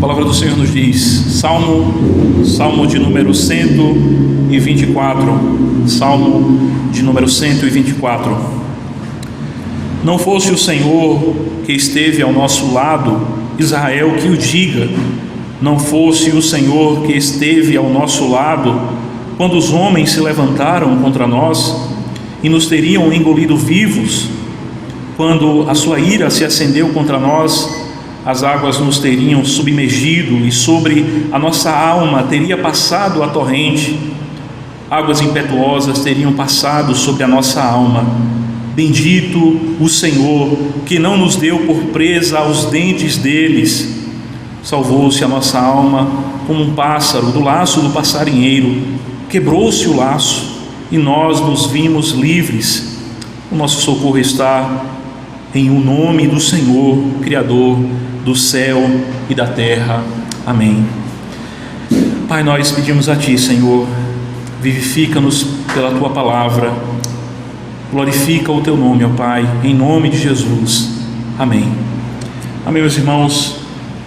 palavra do Senhor nos diz, Salmo de número 124, Salmo de número 124. Não fosse o Senhor que esteve ao nosso lado, Israel que o diga. Não fosse o Senhor que esteve ao nosso lado, quando os homens se levantaram contra nós e nos teriam engolido vivos, quando a sua ira se acendeu contra nós, as águas nos teriam submergido e sobre a nossa alma teria passado a torrente, águas impetuosas teriam passado sobre a nossa alma. Bendito o Senhor, que não nos deu por presa aos dentes deles. Salvou-se a nossa alma como um pássaro do laço do passarinheiro. Quebrou-se o laço e nós nos vimos livres. O nosso socorro está em o nome do Senhor, Criador do céu e da terra. Amém. Pai, nós pedimos a Ti, Senhor, vivifica-nos pela Tua palavra, glorifica o Teu nome, ó Pai, em nome de Jesus. Amém. Amém, meus irmãos.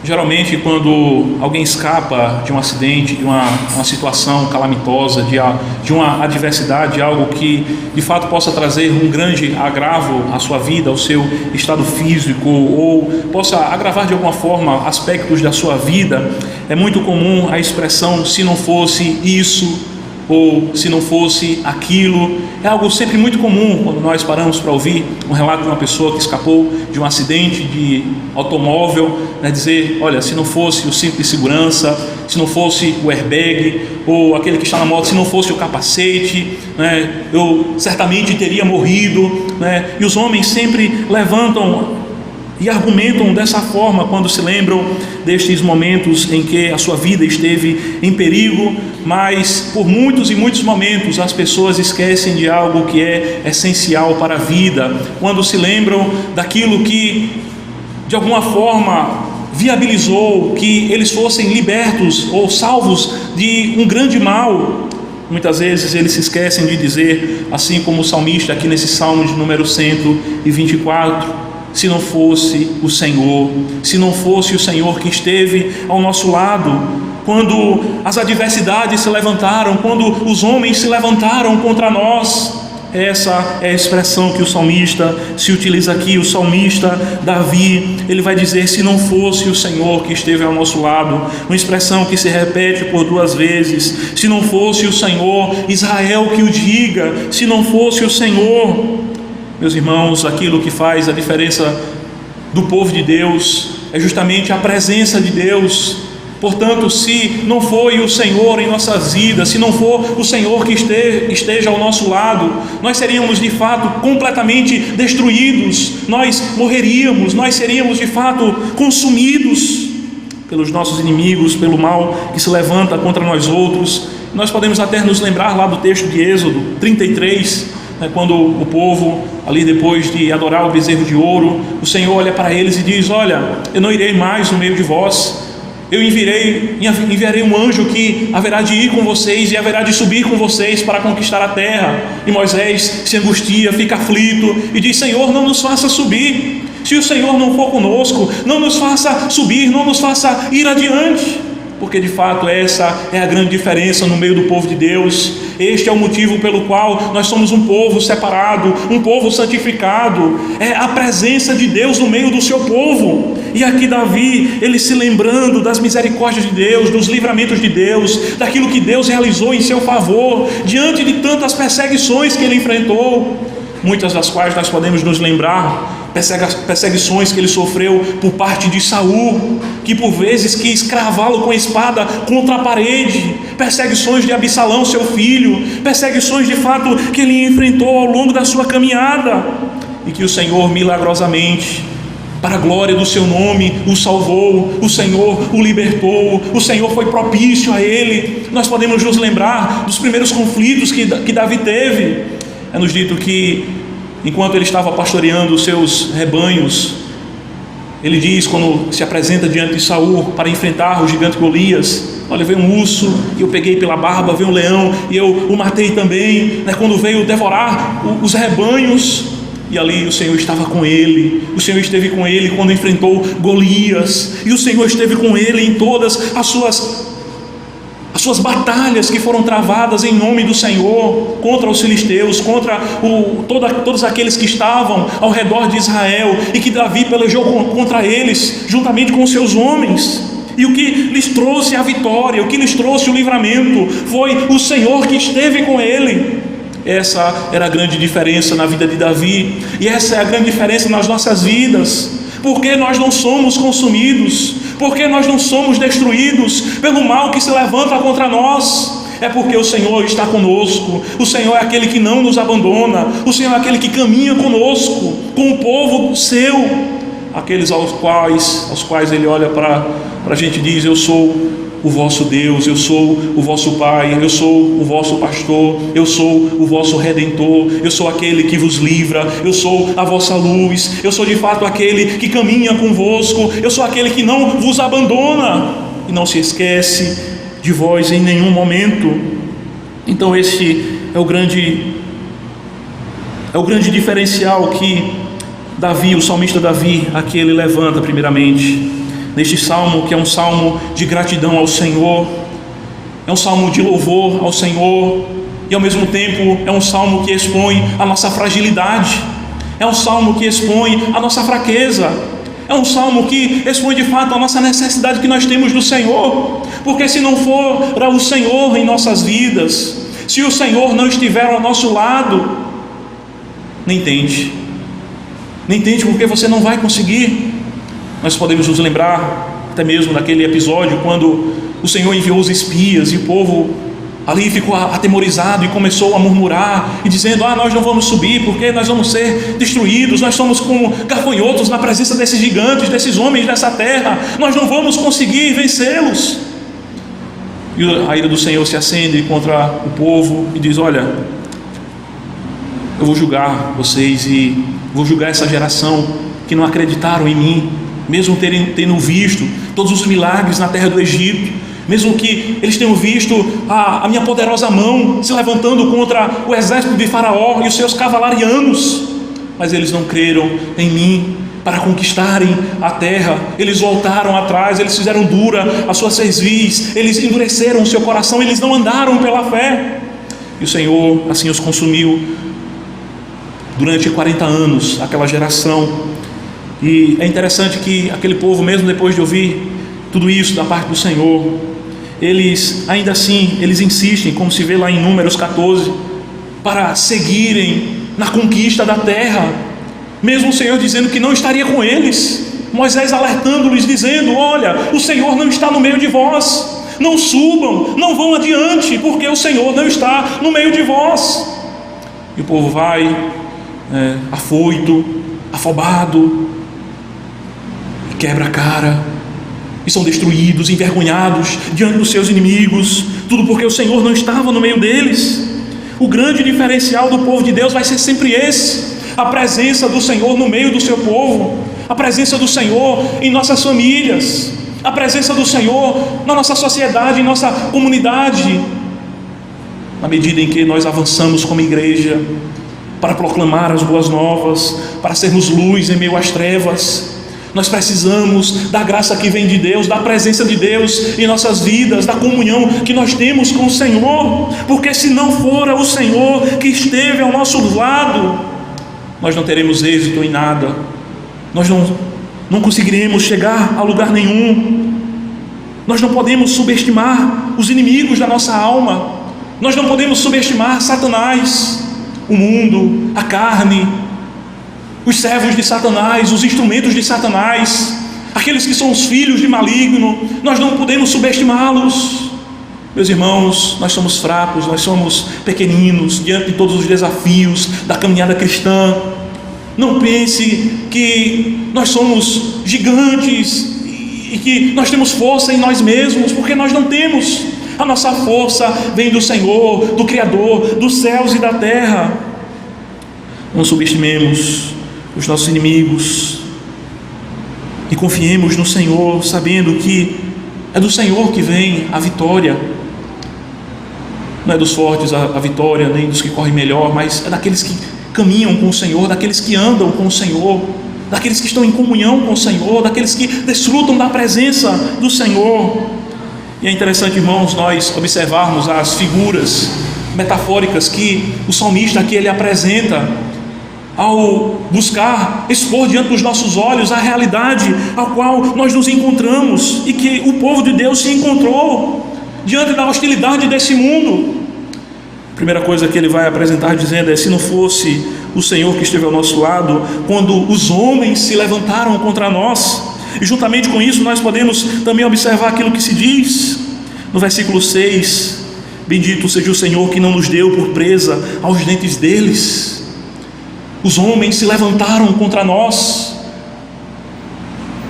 Geralmente, quando alguém escapa de um acidente, de uma situação calamitosa, de uma adversidade, algo que de fato possa trazer um grande agravo à sua vida, ao seu estado físico, ou possa agravar de alguma forma aspectos da sua vida, é muito comum a expressão "se não fosse isso", ou "se não fosse aquilo". É algo sempre muito comum quando nós paramos para ouvir um relato de uma pessoa que escapou de um acidente de automóvel, dizer: olha, se não fosse o cinto de segurança, se não fosse o airbag, ou aquele que está na moto, se não fosse o capacete, eu certamente teria morrido. E os homens sempre levantam e argumentam dessa forma quando se lembram destes momentos em que a sua vida esteve em perigo. Mas por muitos e muitos momentos as pessoas esquecem de algo que é essencial para a vida, quando se lembram daquilo que de alguma forma viabilizou que eles fossem libertos ou salvos de um grande mal. Muitas vezes eles se esquecem de dizer, assim como o salmista aqui nesse Salmo de número 124: se não fosse o Senhor, se não fosse o Senhor que esteve ao nosso lado, quando as adversidades se levantaram, quando os homens se levantaram contra nós. Essa é a expressão que o salmista se utiliza aqui. O salmista Davi, ele vai dizer: se não fosse o Senhor que esteve ao nosso lado. Uma expressão que se repete por duas vezes: se não fosse o Senhor, Israel que o diga, se não fosse o Senhor. Meus irmãos, aquilo que faz a diferença do povo de Deus é justamente a presença de Deus. Portanto, se não foi o Senhor em nossas vidas, se não for o Senhor que esteja ao nosso lado, nós seríamos de fato completamente destruídos, nós morreríamos, nós seríamos de fato consumidos pelos nossos inimigos, pelo mal que se levanta contra nós outros. Nós podemos até nos lembrar lá do texto de Êxodo 33, quando o povo, ali depois de adorar o bezerro de ouro, o Senhor olha para eles e diz: olha, eu não irei mais no meio de vós, eu enviarei um anjo que haverá de ir com vocês e haverá de subir com vocês para conquistar a terra. E Moisés se angustia, fica aflito e diz: Senhor, não nos faça subir. Se o Senhor não for conosco, não nos faça subir, não nos faça ir adiante. Porque de fato essa é a grande diferença no meio do povo de Deus. Este é o motivo pelo qual nós somos um povo separado, um povo santificado. É a presença de Deus no meio do seu povo. E aqui Davi, ele se lembrando das misericórdias de Deus, dos livramentos de Deus, daquilo que Deus realizou em seu favor, diante de tantas perseguições que ele enfrentou, muitas das quais nós podemos nos lembrar. Perseguições que ele sofreu por parte de Saul, que por vezes quis cravá-lo com a espada contra a parede, perseguições de Absalão, seu filho, perseguições de fato que ele enfrentou ao longo da sua caminhada, e que o Senhor milagrosamente, para a glória do seu nome, o salvou, o Senhor o libertou, o Senhor foi propício a ele. Nós podemos nos lembrar dos primeiros conflitos que Davi teve. É nos dito que enquanto ele estava pastoreando os seus rebanhos, ele diz, quando se apresenta diante de Saul para enfrentar o gigante Golias: olha, veio um urso e eu peguei pela barba, veio um leão e eu o matei também, quando veio devorar os rebanhos. e ali o Senhor estava com ele. O Senhor esteve com ele quando enfrentou Golias, e o Senhor esteve com ele em todas as suas batalhas que foram travadas em nome do Senhor, contra os filisteus, contra todos aqueles que estavam ao redor de Israel, e que Davi pelejou contra eles, juntamente com os seus homens. E o que lhes trouxe a vitória, o que lhes trouxe o livramento, foi o Senhor que esteve com ele. Essa era a grande diferença na vida de Davi, e essa é a grande diferença nas nossas vidas. Porque nós não somos consumidos, porque nós não somos destruídos pelo mal que se levanta contra nós. É porque o Senhor está conosco. O Senhor é aquele que não nos abandona. O Senhor é aquele que caminha conosco, com o povo seu, aqueles aos quais Ele olha para a gente e diz: eu sou o vosso Deus, eu sou o vosso Pai, eu sou o vosso pastor, eu sou o vosso Redentor, eu sou aquele que vos livra, eu sou a vossa luz, eu sou de fato aquele que caminha convosco, eu sou aquele que não vos abandona e não se esquece de vós em nenhum momento. Então este é o grande diferencial que Davi, o salmista Davi, aqui ele levanta primeiramente neste salmo, que é um salmo de gratidão ao Senhor, é um salmo de louvor ao Senhor, e ao mesmo tempo é um salmo que expõe a nossa fragilidade, é um salmo que expõe a nossa fraqueza, é um salmo que expõe de fato a nossa necessidade que nós temos do Senhor, porque se não for para o Senhor em nossas vidas, se o Senhor não estiver ao nosso lado, nem tente, porque você não vai conseguir. Nós podemos nos lembrar até mesmo daquele episódio quando o Senhor enviou os espias e o povo ali ficou atemorizado e começou a murmurar e dizendo: nós não vamos subir porque nós vamos ser destruídos, nós somos como gafanhotos na presença desses gigantes, desses homens dessa terra, nós não vamos conseguir vencê-los. E a ira do Senhor se acende contra o povo e diz: olha, eu vou julgar vocês e vou julgar essa geração que não acreditaram em mim, mesmo tendo visto todos os milagres na terra do Egito, mesmo que eles tenham visto a minha poderosa mão se levantando contra o exército de Faraó e os seus cavalarianos, mas eles não creram em mim para conquistarem a terra. Eles voltaram atrás, eles fizeram dura a sua cerviz, eles endureceram o seu coração, eles não andaram pela fé, e o Senhor assim os consumiu durante 40 anos, aquela geração. E é interessante que aquele povo, mesmo depois de ouvir tudo isso da parte do Senhor, eles ainda assim, eles insistem, como se vê lá em Números 14, para seguirem na conquista da terra, mesmo o Senhor dizendo que não estaria com eles, Moisés alertando-lhes, dizendo: olha, o Senhor não está no meio de vós, não subam, não vão adiante, porque o Senhor não está no meio de vós. E o povo vai afoito, afobado, quebra a cara, e são destruídos, envergonhados diante dos seus inimigos, tudo porque o Senhor não estava no meio deles. O grande diferencial do povo de Deus vai ser sempre esse: a presença do Senhor no meio do seu povo, a presença do Senhor em nossas famílias, a presença do Senhor na nossa sociedade, em nossa comunidade. Na medida em que nós avançamos como igreja para proclamar as boas novas, para sermos luz em meio às trevas, nós precisamos da graça que vem de Deus, da presença de Deus em nossas vidas, da comunhão que nós temos com o Senhor, porque se não for o Senhor que esteve ao nosso lado, nós não teremos êxito em nada, nós não conseguiremos chegar a lugar nenhum. Nós não podemos subestimar os inimigos da nossa alma, nós não podemos subestimar Satanás, o mundo, a carne, os servos de Satanás, os instrumentos de Satanás, aqueles que são os filhos de maligno. Nós não podemos subestimá-los. Meus irmãos, nós somos fracos, nós somos pequeninos diante de todos os desafios da caminhada cristã. Não pense que nós somos gigantes e que nós temos força em nós mesmos, porque nós não temos. A nossa força vem do Senhor, do Criador dos céus e da terra. Não subestimemos os nossos inimigos e confiemos no Senhor, sabendo que é do Senhor que vem a vitória. Não é dos fortes a vitória, nem dos que correm melhor, mas é daqueles caminham com o Senhor, daqueles que andam com o Senhor, daqueles que estão em comunhão com o Senhor, daqueles que desfrutam da presença do Senhor. E é interessante, irmãos, nós observarmos as figuras metafóricas que o salmista aqui ele apresenta ao buscar expor diante dos nossos olhos a realidade a qual nós nos encontramos e que o povo de Deus se encontrou diante da hostilidade desse mundo. A primeira coisa que ele vai apresentar dizendo é: se não fosse o Senhor que esteve ao nosso lado, quando os homens se levantaram contra nós. E juntamente com isso nós podemos também observar aquilo que se diz no versículo 6: bendito seja o Senhor que não nos deu por presa aos dentes deles. Os homens se levantaram contra nós,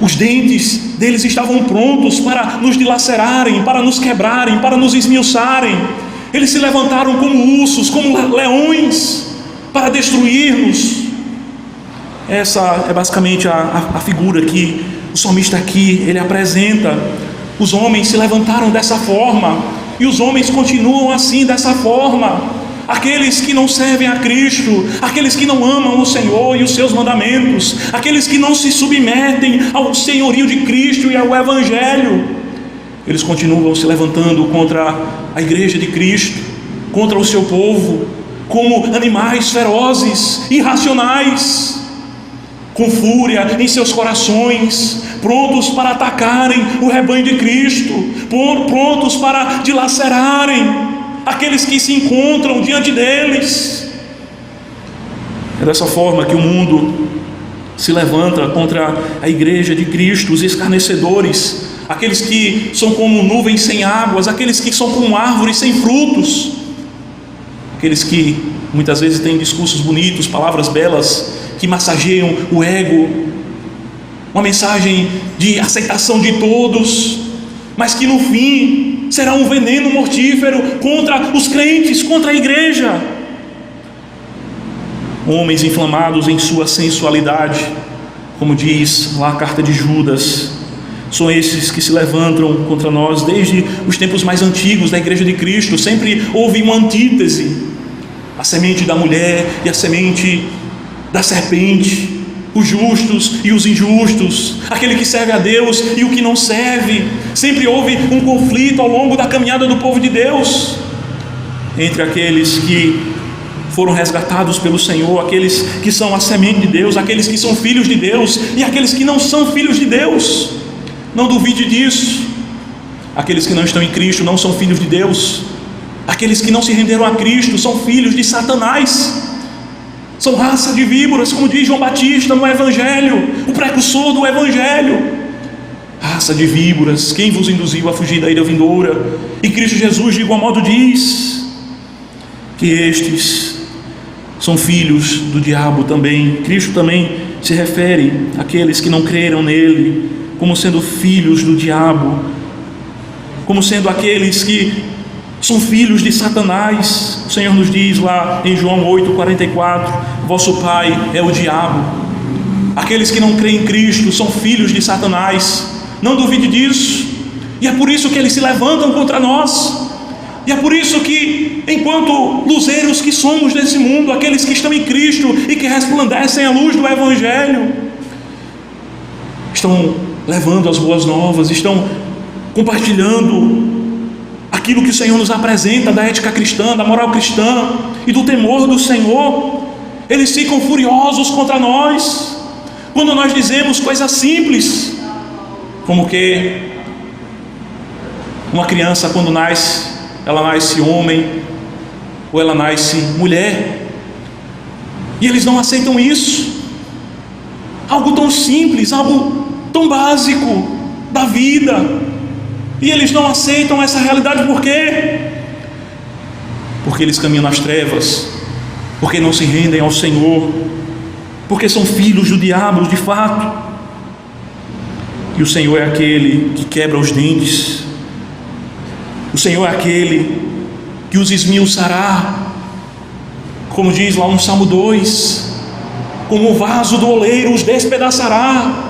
os dentes deles estavam prontos para nos dilacerarem, para nos quebrarem, para nos esmiuçarem. Eles se levantaram como ursos, como leões, para destruir-nos. Essa é basicamente a figura que o salmista aqui ele apresenta. Os homens se levantaram dessa forma, e os homens continuam assim, dessa forma. Aqueles que não servem a Cristo, aqueles que não amam o Senhor e os seus mandamentos, aqueles que não se submetem ao senhorio de Cristo e ao Evangelho, eles continuam se levantando contra a igreja de Cristo, contra o seu povo, como animais ferozes, irracionais, com fúria em seus corações, prontos para atacarem o rebanho de Cristo, prontos para dilacerarem aqueles que se encontram diante deles. É dessa forma que o mundo se levanta contra a igreja de Cristo, os escarnecedores, aqueles que são como nuvens sem águas, aqueles que são como árvores sem frutos, aqueles que muitas vezes têm discursos bonitos, palavras belas, que massageiam o ego, uma mensagem de aceitação de todos, mas que no fim será um veneno mortífero contra os crentes, contra a igreja. Homens inflamados em sua sensualidade, como diz lá a carta de Judas, são esses que se levantam contra nós desde os tempos mais antigos da igreja de Cristo. Sempre houve uma antítese: a semente da mulher e a semente da serpente, os justos e os injustos, aquele que serve a Deus e o que não serve. Sempre houve um conflito ao longo da caminhada do povo de Deus, entre aqueles que foram resgatados pelo Senhor, aqueles que são a semente de Deus, aqueles que são filhos de Deus e aqueles que não são filhos de Deus. Não duvide disso. Aqueles que não estão em Cristo não são filhos de Deus. Aqueles que não se renderam a Cristo são filhos de Satanás, são raça de víboras, como diz João Batista no Evangelho, o precursor do Evangelho. Raça de víboras, quem vos induziu a fugir da ira vindoura? E Cristo Jesus de igual modo diz que estes são filhos do diabo também. Cristo também se refere àqueles que não creram nele como sendo filhos do diabo, como sendo aqueles que são filhos de Satanás. O Senhor nos diz lá em João 8,44: vosso pai é o diabo. Aqueles que não creem em Cristo são filhos de Satanás. Não duvide disso. E é por isso que eles se levantam contra nós. E é por isso que, enquanto luzeiros que somos desse mundo, aqueles que estão em Cristo e que resplandecem a luz do Evangelho, estão levando as boas novas, estão compartilhando aquilo que o Senhor nos apresenta da ética cristã, da moral cristã e do temor do Senhor. Eles ficam furiosos contra nós quando nós dizemos coisas simples, como que uma criança, quando nasce, ela nasce homem ou ela nasce mulher, e eles não aceitam isso. Algo tão simples, algo tão básico da vida, e eles não aceitam essa realidade. Por quê? Porque eles caminham nas trevas, porque não se rendem ao Senhor, porque são filhos do diabo de fato. E o Senhor é aquele que quebra os dentes, o Senhor é aquele que os esmiuçará, como diz lá no Salmo 2, como o vaso do oleiro os despedaçará.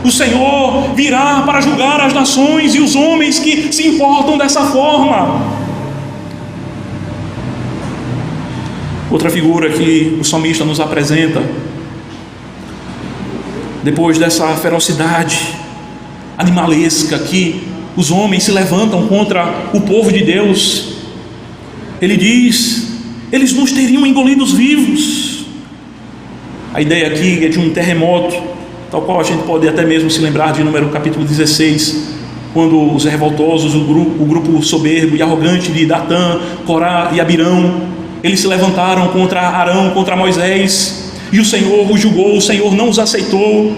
O Senhor virá para julgar as nações e os homens que se importam dessa forma. Outra figura que o salmista nos apresenta, depois dessa ferocidade animalesca que os homens se levantam contra o povo de Deus, ele diz: eles nos teriam engolidos vivos. A ideia aqui é de um terremoto, tal qual a gente pode até mesmo se lembrar de Número capítulo 16, quando os revoltosos, o grupo soberbo e arrogante de Datã, Corá e Abirão, eles se levantaram contra Arão, contra Moisés, e o Senhor os julgou, o Senhor não os aceitou.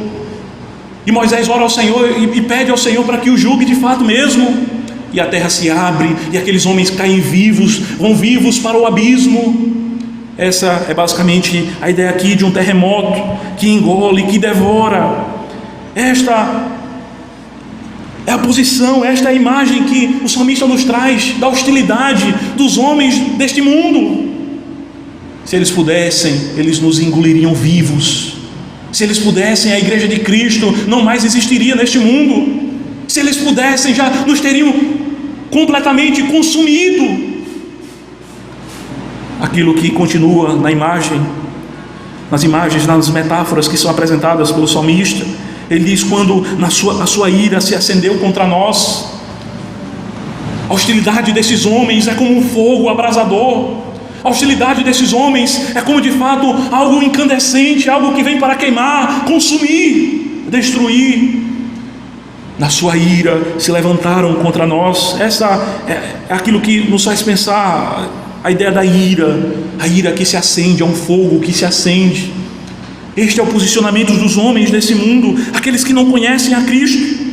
E Moisés ora ao Senhor e pede ao Senhor para que o julgue de fato mesmo. E a terra se abre, e aqueles homens caem vivos, vão vivos para o abismo. Essa é basicamente a ideia aqui de um terremoto que engole, que devora. Esta é a posição, esta é a imagem que o salmista nos traz da hostilidade dos homens deste mundo. Se eles pudessem, eles nos engoliriam vivos. Se eles pudessem, a igreja de Cristo não mais existiria neste mundo. Se eles pudessem, já nos teriam completamente consumido. Aquilo que continua na imagem, nas imagens, nas metáforas que são apresentadas pelo salmista, ele diz: quando a sua ira se acendeu contra nós, a hostilidade desses homens é como um fogo abrasador. A hostilidade desses homens é como de fato algo incandescente, algo que vem para queimar, consumir, destruir. Na sua ira se levantaram contra nós. Essa é aquilo que nos faz pensar a ideia da ira, a ira que se acende, é um fogo que se acende. Este é o posicionamento dos homens desse mundo, aqueles que não conhecem a Cristo.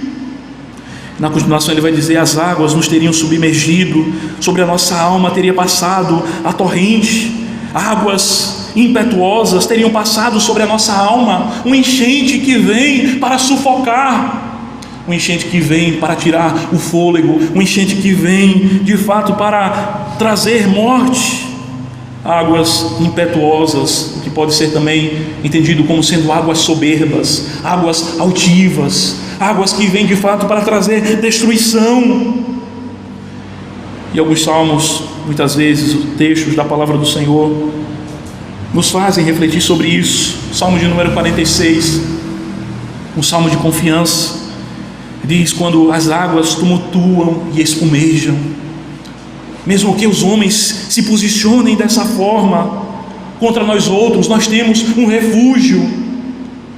Na continuação ele vai dizer: as águas nos teriam submergido, sobre a nossa alma teria passado a torrente, águas impetuosas teriam passado sobre a nossa alma, um enchente que vem para sufocar, um enchente que vem para tirar o fôlego, um enchente que vem de fato para trazer morte. Águas impetuosas, que pode ser também entendido como sendo águas soberbas, águas altivas, águas que vêm de fato para trazer destruição. E alguns salmos, muitas vezes, os textos da palavra do Senhor nos fazem refletir sobre isso. Salmo de número 46, um salmo de confiança, diz: quando as águas tumultuam e espumejam, mesmo que os homens se posicionem dessa forma contra nós outros, nós temos um refúgio.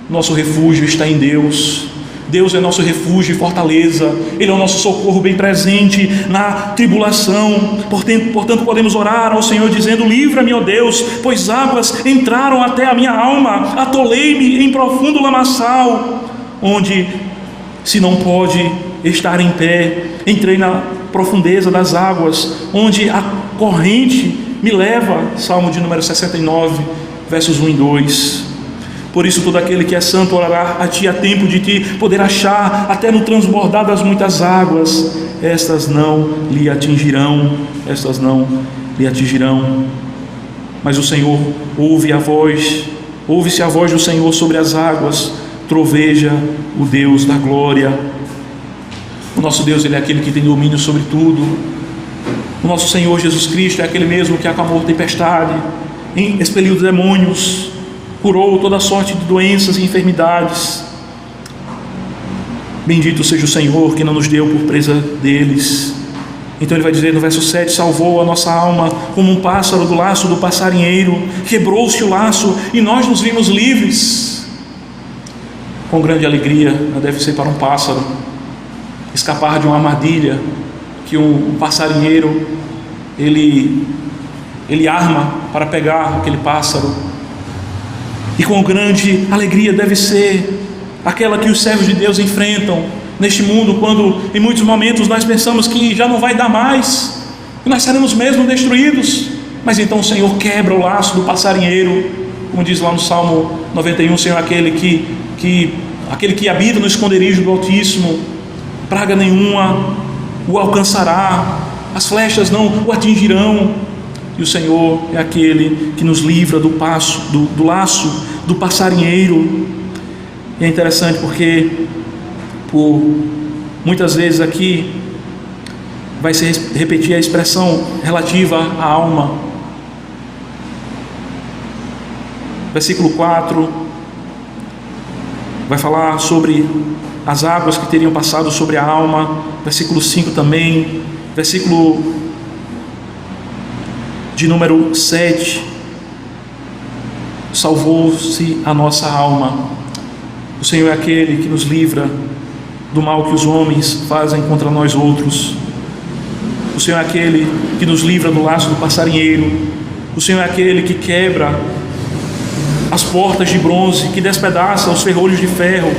Nosso refúgio está em Deus. Deus é nosso refúgio e fortaleza. Ele é o nosso socorro bem presente na tribulação. Portanto, podemos orar ao Senhor dizendo: livra-me, ó Deus, pois águas entraram até a minha alma, atolei-me em profundo lamaçal, onde se não pode estar em pé. Entrei na profundeza das águas, onde a corrente me leva. Salmo de número 69, versos 1 e 2. Por isso todo aquele que é santo orará a ti a tempo de te poder achar, até no transbordar das muitas águas. Estas não lhe atingirão, estas não lhe atingirão. Mas o Senhor ouve-se a voz do Senhor sobre as águas, troveja o Deus da glória. O nosso Deus, Ele é aquele que tem domínio sobre tudo. O nosso Senhor Jesus Cristo é aquele mesmo que acalmou a tempestade, expeliu os demônios, curou toda sorte de doenças e enfermidades. Bendito seja o Senhor que não nos deu por presa deles. Então ele vai dizer no verso 7: salvou a nossa alma como um pássaro do laço do passarinheiro, quebrou-se o laço e nós nos vimos livres. Com grande alegria deve ser para um pássaro escapar de uma armadilha que um passarinheiro ele arma para pegar aquele pássaro. E com grande alegria deve ser aquela que os servos de Deus enfrentam neste mundo, quando em muitos momentos nós pensamos que já não vai dar mais, que nós seremos mesmo destruídos. Mas então o Senhor quebra o laço do passarinheiro, como diz lá no Salmo 91, o Senhor é aquele que habita no esconderijo do Altíssimo, praga nenhuma o alcançará, as flechas não o atingirão. E o Senhor é aquele que nos livra do laço do passarinheiro. E é interessante porque por muitas vezes aqui vai se repetir a expressão relativa à alma. Versículo 4 vai falar sobre as águas que teriam passado sobre a alma. Versículo 5 também. Versículo de número 7: salvou-se a nossa alma. O Senhor é aquele que nos livra do mal que os homens fazem contra nós outros. O Senhor é aquele que nos livra do laço do passarinheiro. O Senhor é aquele que quebra as portas de bronze, que despedaça os ferrolhos de ferro,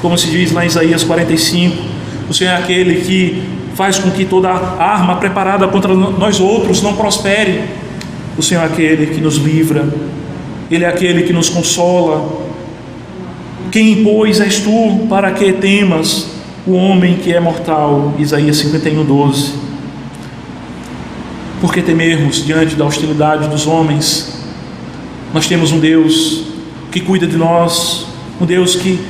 como se diz lá em Isaías 45. O Senhor é aquele que faz com que toda arma preparada contra nós outros não prospere. O Senhor é aquele que nos livra. Ele é aquele que nos consola. Quem, pois, és tu para que temas o homem que é mortal? Isaías 51:12. Por que temermos diante da hostilidade dos homens? Nós temos um Deus que cuida de nós, um Deus que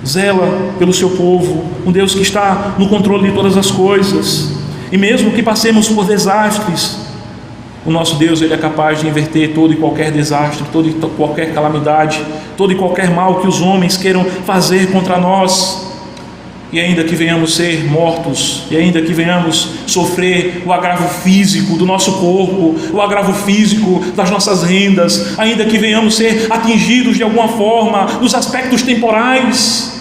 zela pelo seu povo, um Deus que está no controle de todas as coisas. E mesmo que passemos por desastres, o nosso Deus, Ele é capaz de inverter todo e qualquer desastre, toda e qualquer calamidade, todo e qualquer mal que os homens queiram fazer contra nós. E ainda que venhamos ser mortos, e ainda que venhamos sofrer o agravo físico do nosso corpo, o agravo físico das nossas rendas, ainda que venhamos ser atingidos de alguma forma nos aspectos temporais,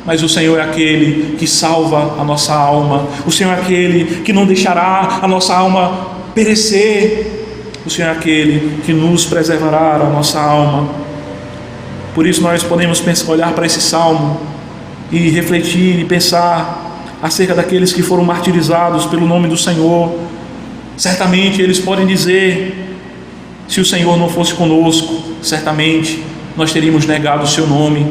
mas o Senhor é aquele que salva a nossa alma. O Senhor é aquele que não deixará a nossa alma perecer. O Senhor é aquele que nos preservará a nossa alma. Por isso nós podemos olhar para esse salmo e refletir e pensar acerca daqueles que foram martirizados pelo nome do Senhor. Certamente eles podem dizer: se o Senhor não fosse conosco, certamente nós teríamos negado o seu nome.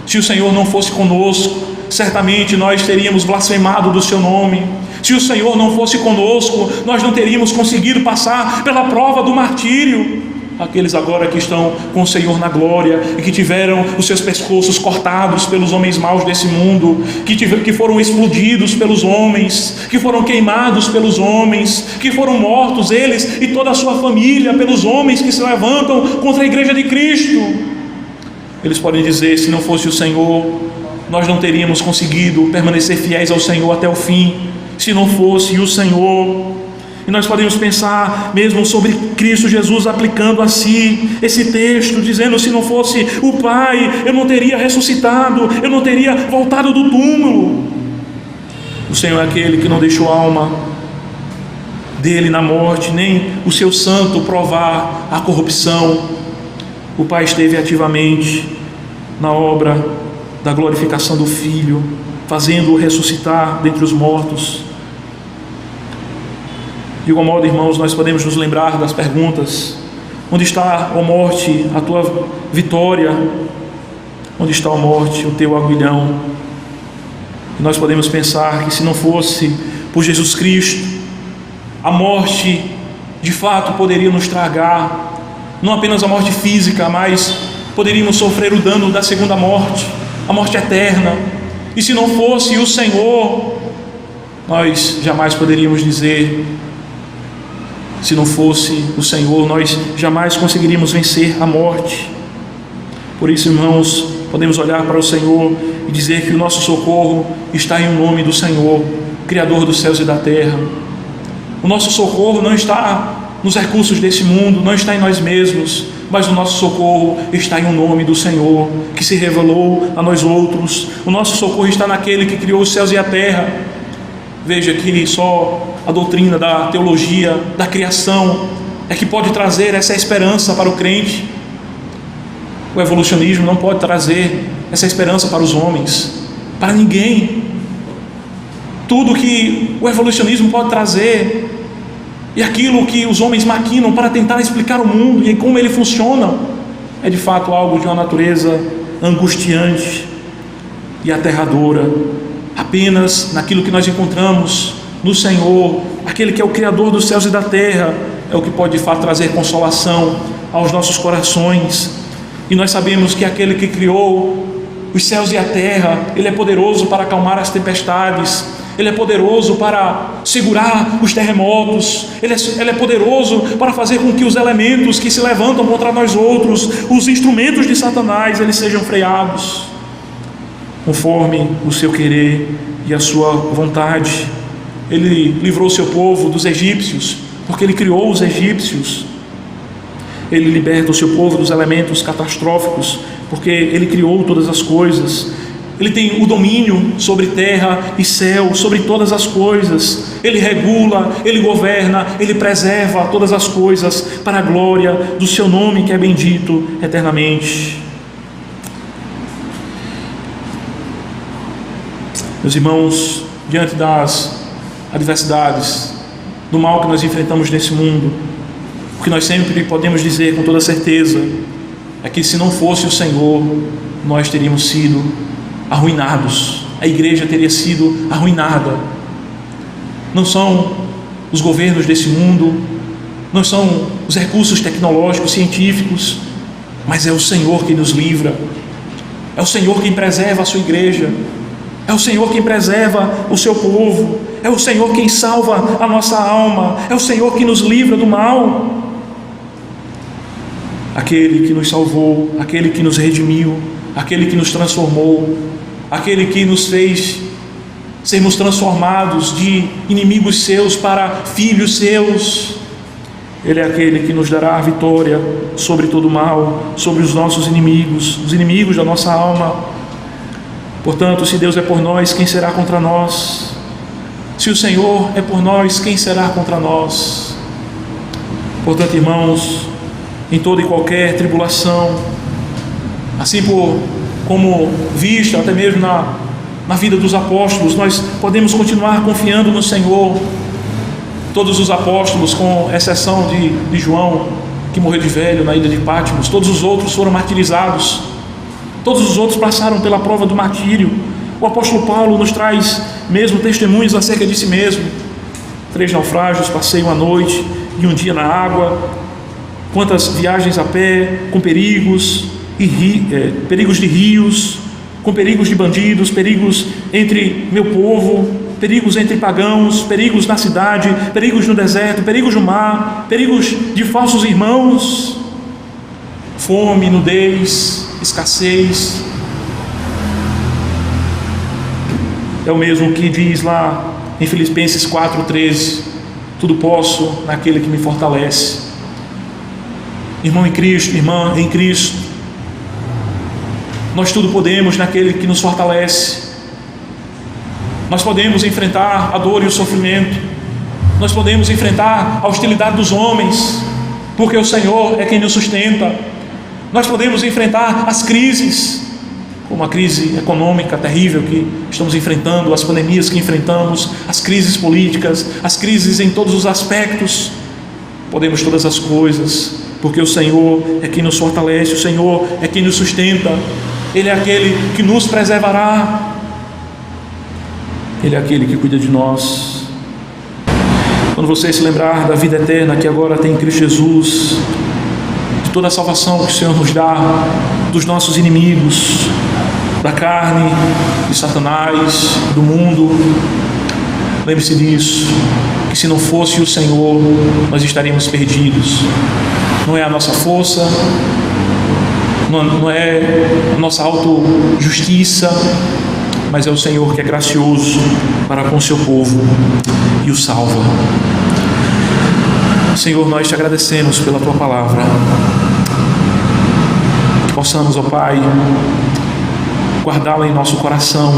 Se o Senhor não fosse conosco, certamente nós teríamos blasfemado do seu nome. Se o Senhor não fosse conosco, nós não teríamos conseguido passar pela prova do martírio. Aqueles agora que estão com o Senhor na glória e que tiveram os seus pescoços cortados pelos homens maus desse mundo, que foram explodidos pelos homens, que foram queimados pelos homens, que foram mortos eles e toda a sua família pelos homens que se levantam contra a igreja de Cristo. Eles podem dizer: se não fosse o Senhor, nós não teríamos conseguido permanecer fiéis ao Senhor até o fim. Se não fosse o Senhor. E nós podemos pensar mesmo sobre Cristo Jesus aplicando a si esse texto, dizendo: se não fosse o Pai, eu não teria ressuscitado, eu não teria voltado do túmulo. O Senhor é aquele que não deixou a alma dele na morte, nem o seu santo provar a corrupção. O Pai esteve ativamente na obra da glorificação do Filho, fazendo-o ressuscitar dentre os mortos. De igual modo, irmãos, nós podemos nos lembrar das perguntas: onde está, ó morte, a tua vitória? Onde está, ó morte, o teu aguilhão? E nós podemos pensar que se não fosse por Jesus Cristo, a morte de fato poderia nos tragar, não apenas a morte física, mas poderíamos sofrer o dano da segunda morte, a morte eterna. E se não fosse o Senhor, nós jamais poderíamos dizer: se não fosse o Senhor, nós jamais conseguiríamos vencer a morte. Por isso, irmãos, podemos olhar para o Senhor e dizer que o nosso socorro está em nome do Senhor, Criador dos céus e da terra. O nosso socorro não está nos recursos desse mundo, não está em nós mesmos, mas o nosso socorro está em nome do Senhor, que se revelou a nós outros. O nosso socorro está naquele que criou os céus e a terra. Veja que só a doutrina da teologia da criação é que pode trazer essa esperança para o crente. O evolucionismo não pode trazer essa esperança para os homens, para ninguém. Tudo que o evolucionismo pode trazer e aquilo que os homens maquinam para tentar explicar o mundo e como ele funciona é de fato algo de uma natureza angustiante e aterradora. Apenas naquilo que nós encontramos no Senhor, aquele que é o Criador dos céus e da terra, é o que pode de fato trazer consolação aos nossos corações. E nós sabemos que aquele que criou os céus e a terra, Ele é poderoso para acalmar as tempestades, Ele é poderoso para segurar os terremotos, Ele é poderoso para fazer com que os elementos que se levantam contra nós outros, os instrumentos de Satanás, eles sejam freados, conforme o seu querer e a sua vontade. Ele livrou o seu povo dos egípcios, porque Ele criou os egípcios. Ele liberta o seu povo dos elementos catastróficos, porque Ele criou todas as coisas. Ele tem o domínio sobre terra e céu, sobre todas as coisas. Ele regula, Ele governa, Ele preserva todas as coisas para a glória do seu nome, que é bendito eternamente. Meus irmãos, diante das adversidades, do mal que nós enfrentamos nesse mundo, o que nós sempre podemos dizer com toda certeza é que se não fosse o Senhor, nós teríamos sido arruinados, a igreja teria sido arruinada. Não são os governos desse mundo, não são os recursos tecnológicos, científicos, mas é o Senhor que nos livra, é o Senhor quem preserva a sua igreja, é o Senhor quem preserva o seu povo, é o Senhor quem salva a nossa alma, é o Senhor que nos livra do mal. Aquele que nos salvou, aquele que nos redimiu, aquele que nos transformou, aquele que nos fez sermos transformados de inimigos seus para filhos seus. Ele é aquele que nos dará a vitória sobre todo o mal, sobre os nossos inimigos, os inimigos da nossa alma. Portanto, se Deus é por nós, quem será contra nós? Se o Senhor é por nós, quem será contra nós? Portanto, irmãos, em toda e qualquer tribulação, assim como vista até mesmo na vida dos apóstolos, nós podemos continuar confiando no Senhor. Todos os apóstolos, com exceção de João, que morreu de velho na ilha de Patmos, todos os outros foram martirizados, todos os outros passaram pela prova do martírio. O apóstolo Paulo nos traz mesmo testemunhos acerca de si mesmo: 3 naufrágios, passei uma noite e um dia na água, quantas viagens a pé, com perigos de rios, com perigos de bandidos, perigos entre meu povo, perigos entre pagãos, perigos na cidade, perigos no deserto, perigos no mar, perigos de falsos irmãos, fome, nudez, escassez. É o mesmo que diz lá em Filipenses 4,13: tudo posso naquele que me fortalece. Irmão em Cristo, irmã em Cristo, nós tudo podemos naquele que nos fortalece. Nós podemos enfrentar a dor e o sofrimento, nós podemos enfrentar a hostilidade dos homens, porque o Senhor é quem nos sustenta. Nós podemos enfrentar as crises, como a crise econômica terrível que estamos enfrentando, as pandemias que enfrentamos, as crises políticas, as crises em todos os aspectos. Podemos todas as coisas, porque o Senhor é quem nos fortalece, o Senhor é quem nos sustenta, Ele é aquele que nos preservará, Ele é aquele que cuida de nós. Quando você se lembrar da vida eterna que agora tem em Cristo Jesus, de toda a salvação que o Senhor nos dá, dos nossos inimigos, da carne, de Satanás, do mundo, lembre-se disso, que se não fosse o Senhor, nós estaríamos perdidos. Não é a nossa força, não é a nossa autojustiça, mas é o Senhor que é gracioso para com o seu povo e o salva. Senhor, nós te agradecemos pela tua palavra, que possamos, ó Pai, guardá-la em nosso coração.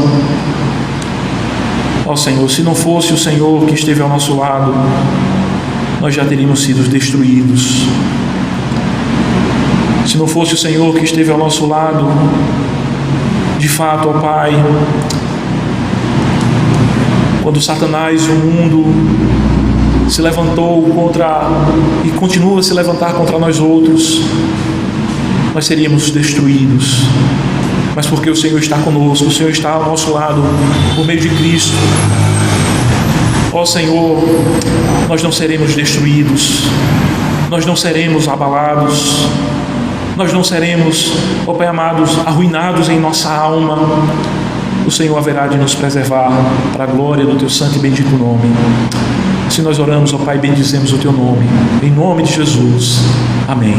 Ó Senhor, se não fosse o Senhor que esteve ao nosso lado, nós já teríamos sido destruídos. Se não fosse o Senhor que esteve ao nosso lado, de fato, ó Pai, quando Satanás e o mundo se levantou contra e continua a se levantar contra nós outros, nós seríamos destruídos. Mas porque o Senhor está conosco, o Senhor está ao nosso lado por meio de Cristo, ó Senhor, nós não seremos destruídos, nós não seremos abalados, nós não seremos, ó Pai amados, arruinados em nossa alma, o Senhor haverá de nos preservar para a glória do teu santo e bendito nome. Se nós oramos, ó Pai, bendizemos o teu nome, em nome de Jesus. Amém.